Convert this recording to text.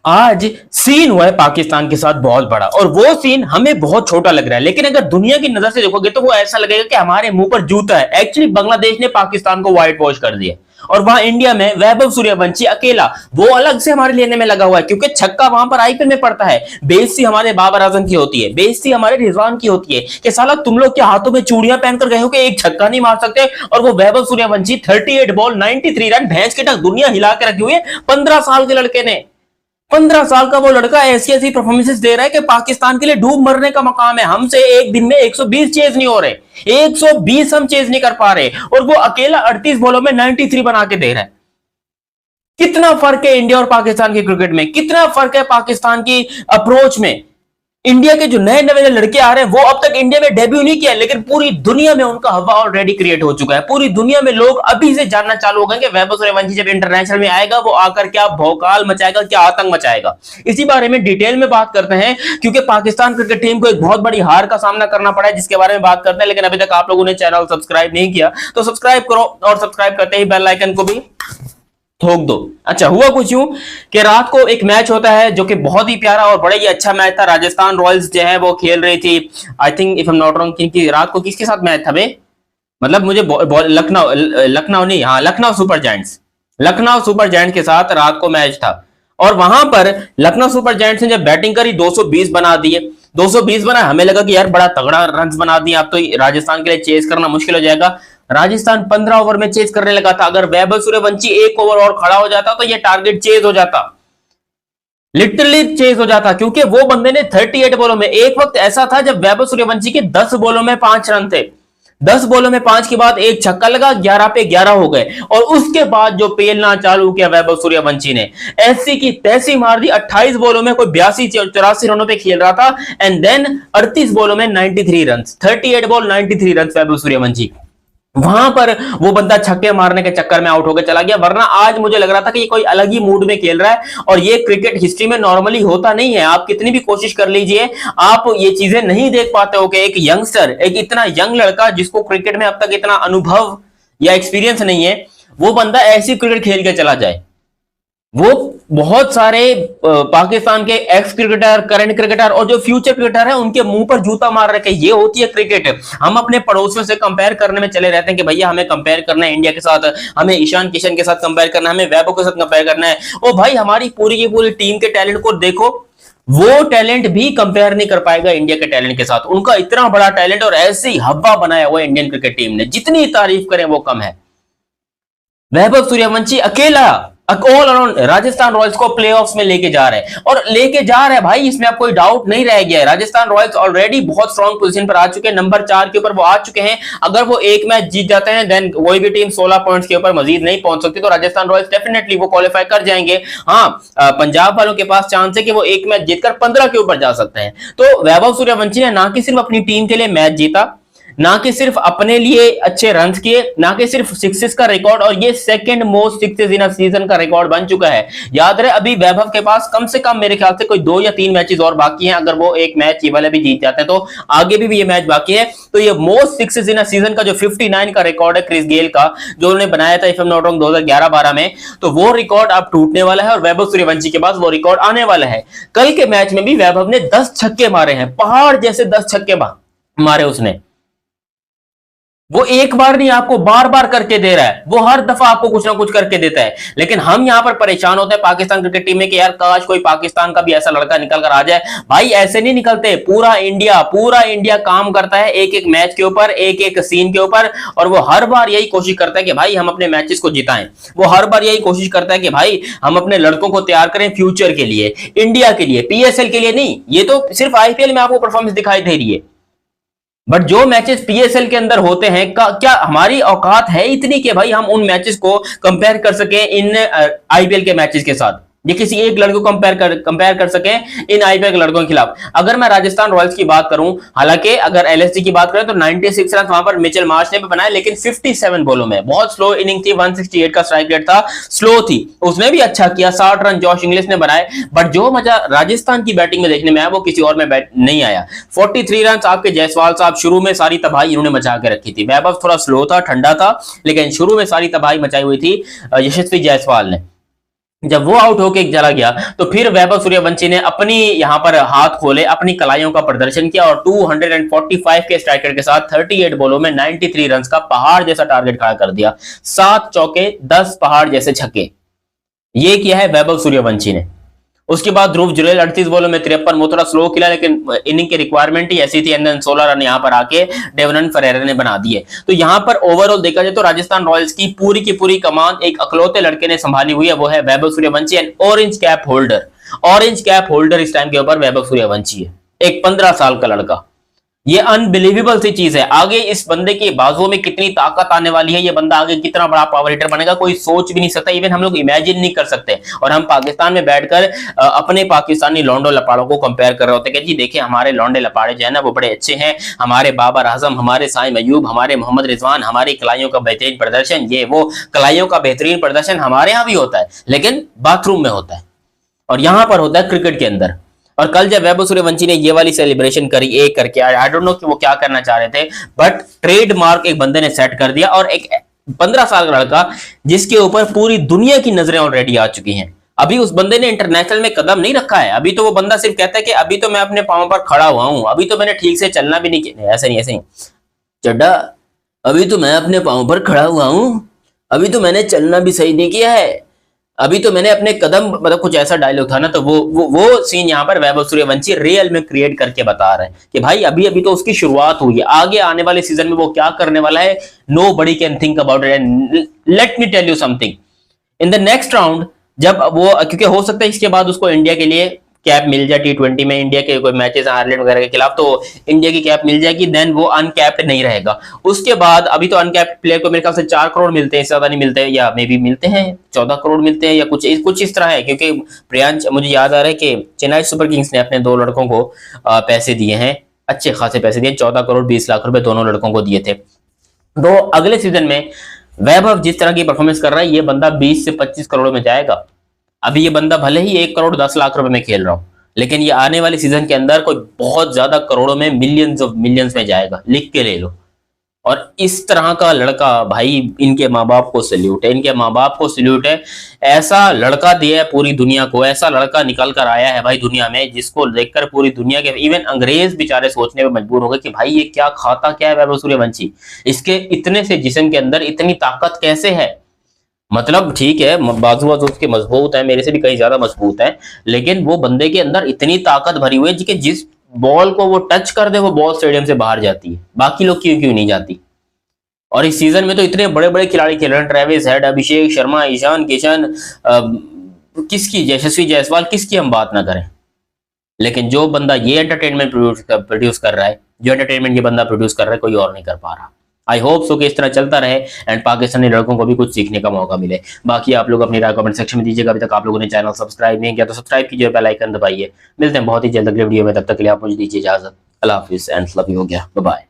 आज सीन हुआ है पाकिस्तान के साथ बहुत बड़ा, और वो सीन हमें बहुत छोटा लग रहा है, लेकिन अगर दुनिया की नजर से देखोगे तो वो ऐसा लगेगा कि हमारे मुंह पर जूता है। एक्चुअली बांग्लादेश ने पाकिस्तान को व्हाइट वॉश कर दिया, और वहां इंडिया में वैभव सूर्यवंशी अकेला वो अलग से हमारे लेने में लगा हुआ है, क्योंकि छक्का वहां पर आईपीएल में पड़ता है। बेइज्जती हमारे बाबर आजम की होती है, बेइज्जती हमारे रिजवान की होती है कि साला तुम लोग के हाथों में चूड़ियां पहनकर गए हो कि एक छक्का नहीं मार सकते, और वो वैभव सूर्यवंशी 38 बॉल 93 रन, भैंस के टक दुनिया हिला के रखी हुई है 15 साल के लड़के ने। 15 साल का वो लड़का ऐसी ऐसी परफॉर्मेंसेस दे रहा है कि पाकिस्तान के लिए डूब मरने का मकाम है। हमसे एक दिन में 120 चेज नहीं हो रहे, 120 हम चेज नहीं कर पा रहे, और वो अकेला 38 बॉलों में 93 बना के दे रहा है। कितना फर्क है इंडिया और पाकिस्तान के क्रिकेट में, कितना फर्क है पाकिस्तान की अप्रोच में। इंडिया के जो नए नए लड़के आ रहे हैं वो अब तक इंडिया में डेब्यू नहीं किया, लेकिन पूरी दुनिया में उनका हवा ऑलरेडी क्रिएट हो चुका है। पूरी दुनिया में लोग अभी से जानना चालू हो गए कि वैभव सूर्यवंशी जब इंटरनेशनल में आएगा वो आकर क्या भौकाल मचाएगा, क्या आतंक मचाएगा। इसी बारे में डिटेल में बात करते हैं, क्योंकि पाकिस्तान क्रिकेट टीम को एक बहुत बड़ी हार का सामना करना पड़ा है, जिसके बारे में बात करते हैं। लेकिन अभी तक आप लोगों ने चैनल सब्सक्राइब नहीं किया तो सब्सक्राइब करो, और सब्सक्राइब करते ही बेल आइकन को भी ठोक दो। अच्छा, हुआ कुछ यूं कि रात को एक मैच होता है जो कि बहुत ही प्यारा और बड़ा ही अच्छा मैच था। राजस्थान रॉयल्स जो है वो खेल रही थी, I think if I am not wrong, कि रात को किसके साथ मैच था बे, मतलब मुझे लखनऊ लखनऊ नहीं, हाँ Lucknow super giants, Lucknow super giants के साथ रात को मैच था। और वहां पर लखनऊ सुपर जायंट्स ने जब बैटिंग करी 220 बना दिए, 220 बना, हमें लगा कि यार बड़ा तगड़ा रन बना दिए, अब तो राजस्थान के लिए चेस करना मुश्किल हो जाएगा। राजस्थान 15 ओवर में चेज करने लगा था। अगर वैभव सूर्यवंशी एक ओवर और खड़ा हो जाता तो ये टारगेट चेज हो जाता, लिटरली चेज हो जाता, क्योंकि वो बंदे ने 38 बॉलों में, एक वक्त ऐसा था जब वैभव सूर्यवंशी के 10 बॉलों में 5 रन थे, 10 बॉलों में 5 के बाद एक छक्का लगा, 11 पे 11 हो गए। और उसके बाद जो पेलना चालू किया वैभव सूर्यवंशी ने, ऐसी की तैसी मार दी। 28 बॉलों में कोई 82 84 रनों पे खेल रहा था, एंड देन 38 बॉलों में 93 run, 38 ball 93 run Vaibhav Suryavanshi. वहां पर वो बंदा छक्के मारने के चक्कर में आउट होकर चला गया, वरना आज मुझे लग रहा था कि ये कोई अलग ही मूड में खेल रहा है, और ये क्रिकेट हिस्ट्री में नॉर्मली होता नहीं है। आप कितनी भी कोशिश कर लीजिए, आप ये चीजें नहीं देख पाते हो कि एक यंगस्टर, एक इतना यंग लड़का जिसको क्रिकेट में अब तक इतना अनुभव या एक्सपीरियंस नहीं है, वो बंदा ऐसी क्रिकेट खेल के चला जाए। वो बहुत सारे पाकिस्तान के एक्स क्रिकेटर, करंट क्रिकेटर और जो फ्यूचर क्रिकेटर है उनके मुंह पर जूता मार रखे। ये होती है क्रिकेट। हम अपने पड़ोसियों से कंपेयर करने में चले रहते हैं कि भैया हमें कंपेयर करना है इंडिया के साथ, हमें ईशान किशन के साथ कंपेयर करना है, हमें वैभव के साथ कंपेयर करना है। ओ भाई, हमारी पूरी की पूरी टीम के टैलेंट को देखो, वो टैलेंट भी कंपेयर नहीं कर पाएगा इंडिया के टैलेंट के साथ। उनका इतना बड़ा टैलेंट और ऐसी हवा बनाया हुआ इंडियन क्रिकेट टीम ने, जितनी तारीफ करें वो कम है। वैभव सूर्यवंशी अकेला ऑल अराउंड राजस्थान रॉयल्स को प्लेऑफ्स में लेके जा रहे हैं, और लेके जा रहे हैं भाई, इसमें अब कोई डाउट नहीं रह गया है। राजस्थान रॉयल्स ऑलरेडी बहुत स्ट्रॉन्ग पोजीशन पर आ चुके हैं, नंबर 4 के ऊपर वो आ चुके हैं। अगर वो एक मैच जीत जाते हैं देन कोई भी टीम 16 पॉइंट्स के ऊपर मजीद नहीं पहुंच सकती, तो राजस्थान रॉयल्स डेफिनेटली वो क्वालिफाई कर जाएंगे। हाँ, पंजाब वालों के पास चांस है कि वो एक मैच जीतकर 15 के ऊपर जा सकते हैं। तो वैभव सूर्यवंशी ने ना कि सिर्फ अपनी टीम के लिए मैच जीता, ना कि सिर्फ अपने लिए अच्छे रन किए, ना कि सिर्फ सिक्सेस का रिकॉर्ड, और ये second most sixes in a season का रिकॉर्ड बन चुका है। याद रहे, अभी वैभव के पास कम से कम मेरे ख्याल से कोई 2 या 3 मैचेस और बाकी हैं। अगर वो एक मैच ये वाला भी जीत जाते हैं तो आगे भी ये मैच बाकी है। तो ये most sixes in a season का जो 59 का रिकॉर्ड है क्रिस गेल का, जो उन्होंने बनाया था if I am not wrong 2011-12 में, तो वो रिकॉर्ड अब टूटने वाला है और वैभव सूर्यवंशी के पास वो रिकॉर्ड आने वाला है। कल के मैच में भी वैभव ने 10 छक्के मारे हैं, पहाड़ जैसे 10 छक्के मारे उसने। वो एक बार नहीं, आपको बार बार करके दे रहा है, वो हर दफा आपको कुछ ना कुछ करके देता है। लेकिन हम यहां पर परेशान होते हैं पाकिस्तान क्रिकेट टीम में कि यार काश कोई पाकिस्तान का भी ऐसा लड़का निकल कर आ जाए। भाई ऐसे नहीं निकलते, पूरा इंडिया काम करता है एक एक मैच के ऊपर, एक एक सीन के ऊपर, और वो हर बार यही कोशिश करता है कि भाई हम अपने मैचेस को जिताएं। वो हर बार यही कोशिश करता है कि भाई हम अपने लड़कों को तैयार करें फ्यूचर के लिए, इंडिया के लिए, पीएसएल के लिए नहीं। ये तो सिर्फ आईपीएल में आपको परफॉर्मेंस दिखाई दे रही है, बट जो मैचेस पीएसएल के अंदर होते हैं क्या हमारी औकात है इतनी कि भाई हम उन मैचेस को कंपेयर कर सकें इन आईपीएल के मैचेस के साथ, ये किसी एक लड़के को कंपेयर कर सकें इन आईपीएल के लड़कों के खिलाफ। अगर मैं राजस्थान रॉयल्स की बात करूं, हालांकि अगर एलएसजी की बात करें तो 96 रन वहां पर मिचेल मार्श ने भी बनाए, लेकिन 57 बॉलों में बहुत स्लो इनिंग थी, 168 का स्ट्राइक रेट था, स्लो थी, उसने भी अच्छा किया। 60 रन जॉश इंग्लिश ने बनाए, बट जो मजा राजस्थान की बैटिंग में देखने में आया वो किसी और में नहीं आया। 43 रन आपके जायसवाल साहब, शुरू में सारी तबाही इन्होंने मचा के रखी थी। वैभव थोड़ा स्लो था, ठंडा था, लेकिन शुरू में सारी तबाही मचाई हुई थी यशस्वी जायसवाल ने। जब वो आउट होके चला गया तो फिर वैभव सूर्यवंशी ने अपनी यहां पर हाथ खोले, अपनी कलाइयों का प्रदर्शन किया और 245 के स्ट्राइक के साथ 38 बॉलों में 93 रन का पहाड़ जैसा टारगेट खड़ा कर दिया। 7 चौके 10 पहाड़ जैसे छक्के, ये किया है वैभव सूर्यवंशी ने। उसके बाद ध्रुव जुरेल 38 बॉलों में 53, वो थोड़ा स्लो खेला लेकिन इनिंग की रिक्वायरमेंट ही ऐसी थी। एंड देन 16 रन यहां पर आके डेवरन फरेरा ने बना दिए। तो यहां पर ओवरऑल देखा जाए तो राजस्थान रॉयल्स की पूरी कमान एक अकलौते लड़के ने संभाली हुई है, वो है Vaibhav Suryavanshi and orange cap holder. Orange cap holder इस टाइम के ऊपर वैभव सूर्यवंशी है, एक 15 साल का लड़का। ये अनबिलीवेबल सी चीज है। आगे इस बंदे की बाजुओं में कितनी ताकत आने वाली है, ये बंदा आगे कितना बड़ा पावर हिटर बनेगा, कोई सोच भी नहीं सकता, इवन हम लोग इमेजिन नहीं कर सकते। और हम पाकिस्तान में बैठकर अपने पाकिस्तानी लौंडो लपाड़ों को कंपेयर कर रहे होते हैं कि जी देखिए हमारे लौंडे लपाड़े जो है ना वो बड़े अच्छे हैं, हमारे बाबर आजम, हमारे साइम अयूब, हमारे मोहम्मद रिजवान, हमारी कलाइयों का बेहतरीन प्रदर्शन, ये वो कलाइयों का बेहतरीन प्रदर्शन हमारे यहाँ भी होता है लेकिन बाथरूम में होता है और यहां पर होता है क्रिकेट के अंदर। और कल जब वैभव सूर्यवंशी ने ये वाली सेलिब्रेशन करी एक करके, आई डोंट नो कि वो क्या करना चाह रहे थे, बट ट्रेडमार्क एक बंदे ने सेट कर दिया। और एक 15 साल का लड़का जिसके ऊपर पूरी दुनिया की नजरें ऑलरेडी आ चुकी हैं, अभी उस बंदे ने इंटरनेशनल में कदम नहीं रखा है। अभी तो वो बंदा सिर्फ कहता है कि अभी तो मैं अपने पांव पर खड़ा हुआ हूं, अभी तो मैंने ठीक से चलना भी नहीं किया। ऐसे नहीं चड्डा, अभी तो मैं अपने पांव पर खड़ा हुआ हूं, अभी तो मैंने चलना भी सही नहीं किया है, अभी तो मैंने अपने कदम, मतलब कुछ ऐसा डायलॉग था ना। तो वो सीन यहाँ पर वैभव सूर्यवंशी रियल में क्रिएट करके बता रहे हैं कि भाई अभी अभी तो उसकी शुरुआत हुई है, आगे आने वाले सीजन में वो क्या करने वाला है, nobody can think about it. And let me tell you something, in the next round जब वो, क्योंकि हो सकता है इसके बाद उसको इंडिया के लिए कैप मिल जाए T20 में, इंडिया के कोई मैचेस आयरलैंड वगैरह के खिलाफ, तो इंडिया की कैप मिल जाएगी, देन वो अनकैप्ड नहीं रहेगा। उसके बाद अभी तो अनकैप्ड प्लेयर को मेरे ख्याल से 4 करोड़ मिलते हैं, इससे ज्यादा नहीं मिलते हैं, या मे बी मिलते हैं 14 करोड़ मिलते हैं या कुछ इस तरह है। क्योंकि प्रियांश, मुझे याद आ रहा है कि चेन्नई सुपर किंग्स ने अपने 2 लड़कों को पैसे दिए हैं, अच्छे खासे पैसे दिए, 14 करोड़ 20 लाख रुपए दोनों लड़कों को दिए थे। तो अगले सीजन में वैभव जिस तरह की परफॉर्मेंस कर रहा है, ये बंदा 20 से 25 करोड़ में जाएगा। अभी ये बंदा भले ही 1 करोड़ 10 लाख रुपए में खेल रहा हूं, लेकिन ये आने वाले सीजन के अंदर कोई बहुत ज्यादा करोड़ों में, मिलियंस ऑफ मिलियंस में जाएगा, लिख के ले लो। और इस तरह का लड़का, भाई इनके माँ बाप को सल्यूट है, इनके माँ बाप को सल्यूट है। ऐसा लड़का दिया है पूरी दुनिया को, ऐसा लड़का निकल कर आया है भाई दुनिया में, जिसको देखकर पूरी दुनिया के इवन अंग्रेज बेचारे सोचने में मजबूर हो गए कि भाई ये क्या खाता क्या है वैभव सूर्यवंशी, इसके इतने से जिस्म के अंदर इतनी ताकत कैसे है। मतलब ठीक है, बाजू बाजू उसके मजबूत है, मेरे से भी कहीं ज्यादा मजबूत है, लेकिन वो बंदे के अंदर इतनी ताकत भरी हुई है कि जिस बॉल को वो टच कर दे वो बॉल स्टेडियम से बाहर जाती है, बाकी लोग क्यों क्यों नहीं जाती। और इस सीजन में तो इतने बड़े बड़े खिलाड़ी खेल रहे हैं, ट्रेविस हेड, अभिषेक शर्मा, ईशान किशन, किसकी, यशस्वी जायसवाल, किसकी हम बात ना करें। लेकिन जो बंदा ये एंटरटेनमेंट प्रोड्यूस कर रहा है, जो एंटरटेनमेंट ये बंदा प्रोड्यूस कर रहा है, कोई और नहीं कर पा रहा। आई होप सो कि इस तरह चलता रहे एंड पाकिस्तानी लड़कों को भी कुछ सीखने का मौका मिले। बाकी आप लोग अपनी राय कमेंट सेक्शन में दीजिएगा। अभी तक आप लोगों ने चैनल सब्सक्राइब नहीं किया तो सब्सक्राइब कीजिए, बेल आइकन दबाइए। मिलते हैं बहुत ही जल्द अगले वीडियो में, तब तक के लिए आप मुझे दीजिए इजाजत। अल्लाह हाफिज एंड लव यू हो गया, बाय बाय।